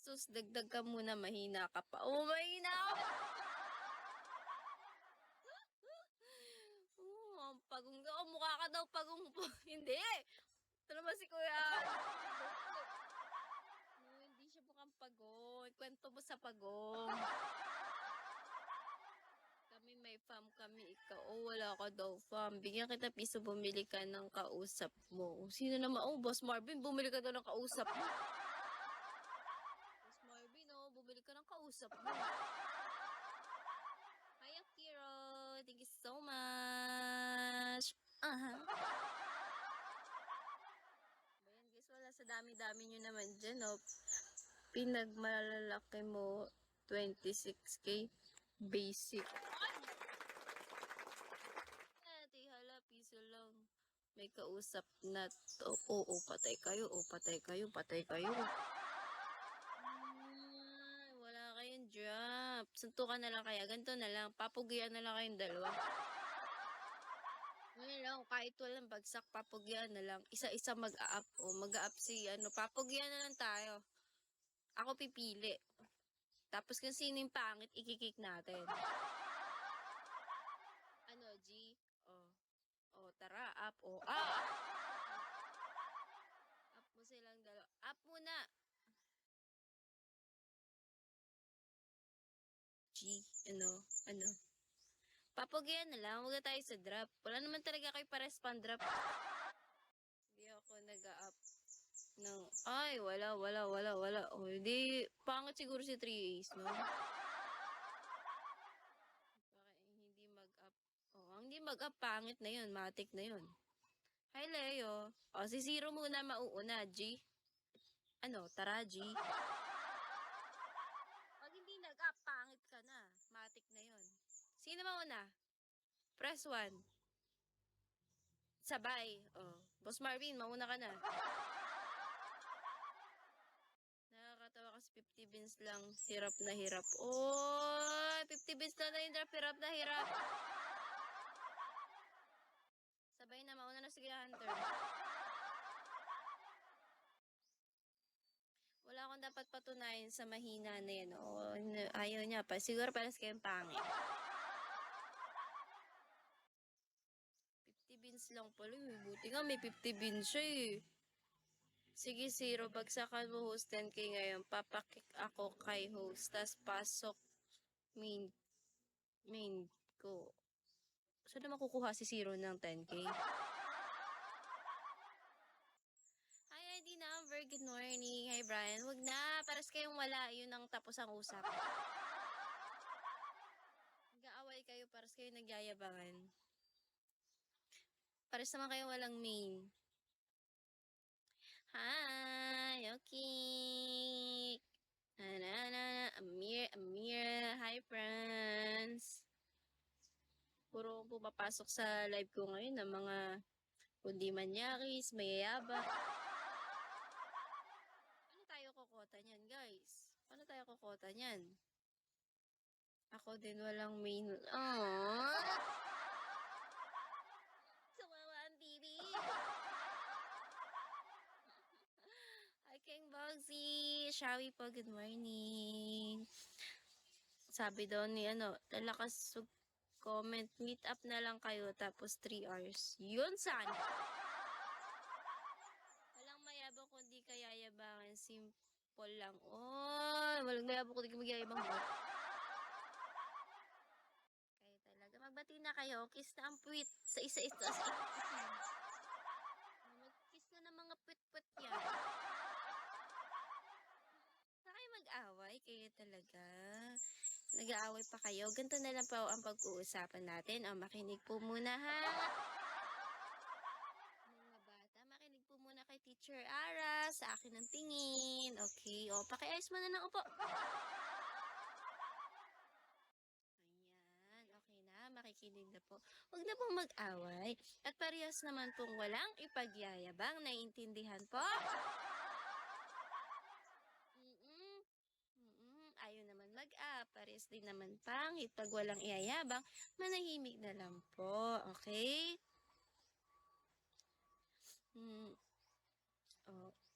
Sus, dagdag ka muna, mahina ka pa. Oh, mahina ako! Ang pagong daw. Mukha ka daw pagong. Hindi! Ito naman si Kuya. No, hindi siya mukhang pagong. Kwento mo sa pagong. Kami may fam kami, ikaw. Oh, wala ka daw fam. Bigyan kita piso, bumili ka ng kausap mo. Sino naman? Oh, Boss Marvin, bumili ka daw ng kausap mo. Boss Marvin, oh, bumili ka ng kausap mo. Hi, Akiro. Thank you so much. Ayan guys, wala sa dami-dami nyo naman dyan, oh. Pinagmalalaki mo, 26K. Basic. Hala, piso lang. May kausap na to. Oo, patay kayo. Oo, patay kayo. Patay kayo. Wala kayong drop. Suntukan na lang kaya. Ganito na lang. Papugian na lang kayong dalawa. Ngayon lang, kahit walang bagsak, papugian na lang. Isa-isa mag-a-up. O, mag-a-up si, papugian na lang tayo. Ako pipili. Tapos kung sino yung pangit, ikikik natin. G? Oh, tara, up. Oh, up mo silang dalawa. Up muna. G, ano. Papagyan na lang, huwag na tayo sa drop. Wala naman talaga kayo pares pan drop. Hindi ako nag-up ng, ay, wala. O, hindi, pangit siguro si 3A's, no? Bakit hindi mag-up? Oh, ang hindi mag-up, pangit na yun, matik na yun. Hi, Leo. O, si Zero muna mauuna, G. Tara, G. Pag hindi nag-up, pangit ka na. Matik na yun. Sino mauna? Press 1. Sabay. Oh. Boss Marvin, mauna ka na. Nakakatawa kasi 50 bins lang. Hirap na hirap. Oh, 50 bins lang na yung drop. Hirap na hirap. Sabay na, mauna na sige, Hunter. Wala akong dapat patunayan sa mahina na yan. Oh, ayaw niya pa. Siguro palas kayong pangit. 50 bins lang pala. Buti nga may 50 bins siya eh. Sige, Zero. Bagsakan mo host 10K ngayon. Papakik ako kay host. Tas pasok main ko. Saan naman kukuha si Zero ng 10K? Hi, ID number. Good morning. Hi, Brian. Wag na. Paras kayong wala. Yun ang tapos ang usap. Nag-aaway kayo. Paras kayo nagyayabangan. Paras naman kayo walang main. Hi, okay. Amir. Hi, friends. Puro pumapasok sa live ko ngayon ng mga kundi manyakis, mayayaba. Paano tayo kokota niyan, guys? Paano tayo kokota niyan? Ako din walang main. Aww! Sumawa ang TV! Hi, King Bogsy! Shawi po, good morning! Sabi daw ni lalakas comment, meet up na lang kayo tapos 3 hours. Yun saan? Walang mayabang kundi kayayabangan. Simple lang. Oh, walang mayabang kundi magyayabang mo. Kayo talaga. Magbati na kayo. Kiss na ang puwit sa isa-isa. Mag-kiss na ng mga puwit-puwit yan. Saan kayo mag-away? Kayo talaga. Nag-aaway pa kayo. Ganito na lang po ang pag-uusapan natin. Makinig po muna ha. Mga bata, makinig po muna kay Teacher Ara sa akin ng tingin. Okay, pakiayos mo na ng upo. Ayan, okay na. Makikinig na po. Huwag na pong mag-away. At parehas naman pong walang ipagyayabang. Naiintindihan po? Ayaw naman mag-up. Parehas din naman pangit. Pag walang iyayabang, manahimik na lang po. Okay?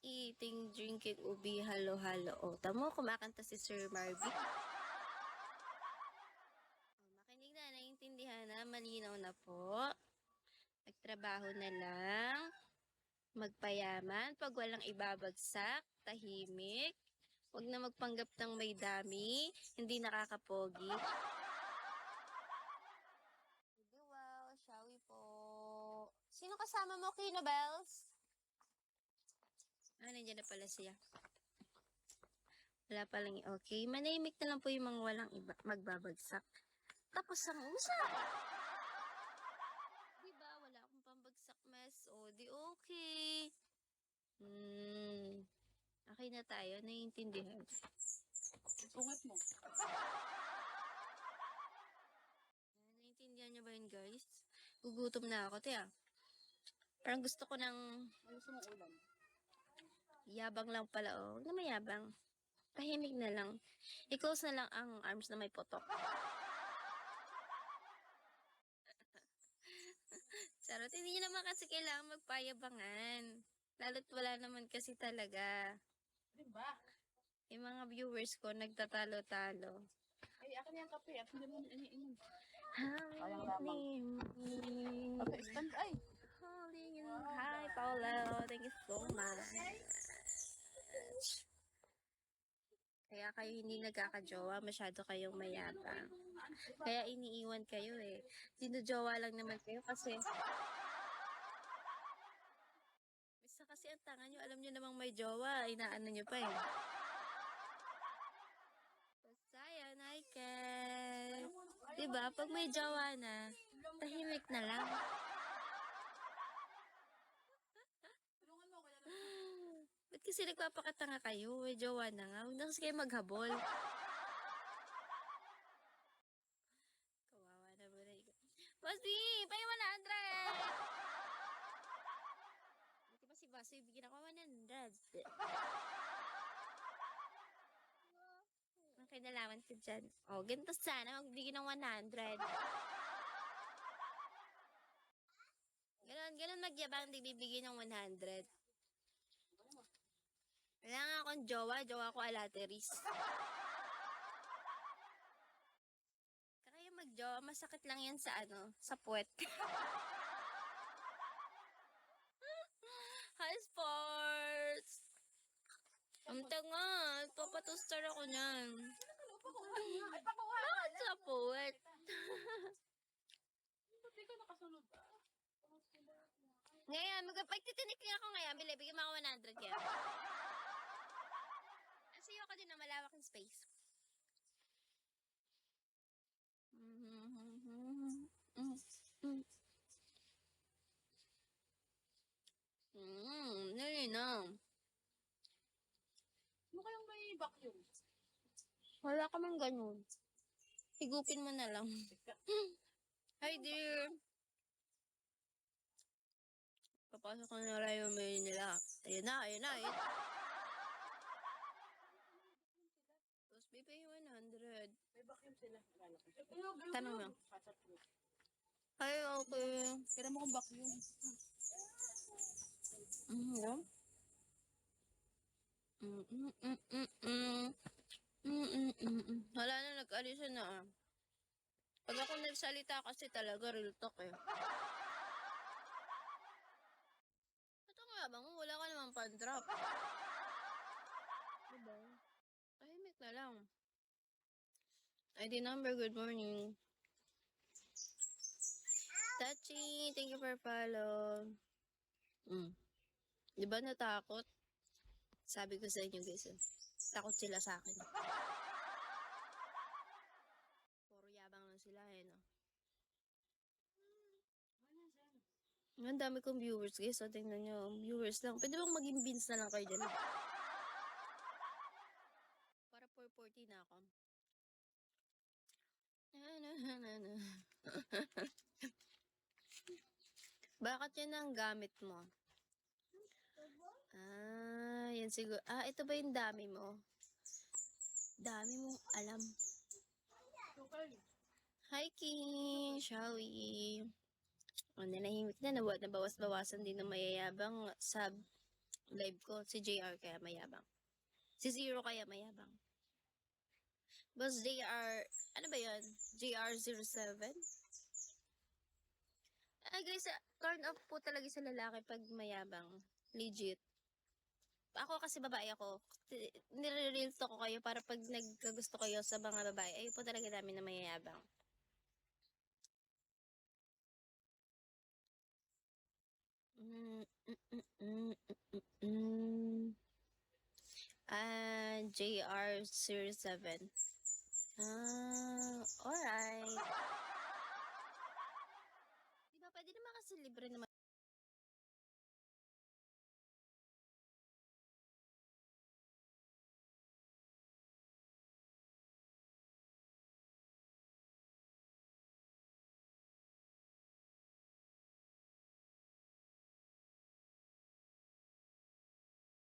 eating, drinking, ubi, halo-halo. O, tamo, kumakanta si Sir Marvin. Makinig na, naiintindihan na, malinaw na po. Magtrabaho na lang, magpayaman, pag walang ibabagsak, tahimik, huwag na magpanggap ng may dami, hindi nakakapogi. Wow, shawi po. Sino kasama mo, Kino Bells? Nandiyan na pala siya. Wala palang okay. Manahimik na lang po yung mga walang magbabagsak. Tapos ang usap. Diba, wala akong pambagsak mess. O, di okay. Okay na tayo. Naiintindihan. Sungat mo. Naiintindihan niyo ba yun, guys? Gugutom na ako, tiya. Parang gusto ko ng Ano gusto mong ulam? yabang lang pala, oh. Huwag na mayabang. Tahimik na lang. I-close na lang ang arms na may potok. Charot, hindi nyo naman kasi kailangan magpayabangan. Lalo't wala naman kasi talaga. Diba? Yung mga viewers ko nagtatalo-talo. Ay, akin yung kape at hindi mo iniinom. Sayang lamang. Okay, stand ay. Hi, Paolo. Thank you so much. Kaya kayo hindi nagkakajowa, masyado kayong mayabang. Kaya iniiwan kayo eh. Dinujowa lang naman kayo kasi isa kasi ang tanga nyo, alam nyo namang may jowa, inaano nyo pa eh. Saya, Nike. Diba, pag may jowa na, tahimik na lang. Ba't kasi nagpapakatanga kayo? May jowa na nga. Huwag na kasi kayo maghabol. Kawawa na ba na ikaw? Bossy! Pay 100! Buti pa si Bossy, bigyan ako 100. Ang kinalaman ko dyan. O, ganito sana, magbigyan ng 100. Ganon magyabang, di bibigyan ng 100. Wala nga akong jowa ko alateris. Kaya magjowa, masakit lang yan sa sa puwet. Hi, sports! Ang tanga, papatostar ako niyan. Ay, pakuha. Bakit sa puwet? Hindi ka nakasunod. Ngayon, pagtitinik ako ngayon, bigyan mo ako 100 yan. Kasi ako din na malawak ng space. Nalinaw. Ano kayang may vacuum? Wala ka mang ganun. Higupin mo na lang. Hi, dear. Papasok ko na lang yung mail nila. Ayun na. Tapos, bibigay 100. May vacuum sila. Tanong mo. Ay, okay. Kailan mo kong vacuum? Yeah. Wala na, nag-alis na. Pag ako nagsalita kasi talaga real talk eh. Ito nga bang wala ka naman pan-drop. Diba? Tahimik na lang. ID number, good morning. Tachi, thank you for follow. Diba natakot? Sabi ko sa inyo guys, takot sila sa akin. Puro yabang lang sila no. Ang dami kong viewers guys, so tingnan nyo, viewers lang. Pwede bang maging beans na lang kayo dyan? Para 440 na ako. Bakit yan ang gamit mo? Yan siguro. Ito ba yung dami mo? Dami mo alam. Hi, King. Shall we? Nanahimik na. Nabawas-bawasan din ng mayayabang sub. live ko. Si JR kaya mayabang. Si Zero kaya mayabang. Boss JR, ano ba yun? JR07? Guys, turn off po talaga sa lalaki pag mayabang. Legit. Ako kasi babae ako. Nire-real talk ko kayo para pag nagkagusto kayo sa mga babae, ayun po talaga namin na mayayabang. JR07. Alright. Diba pwede naman kasi libre naman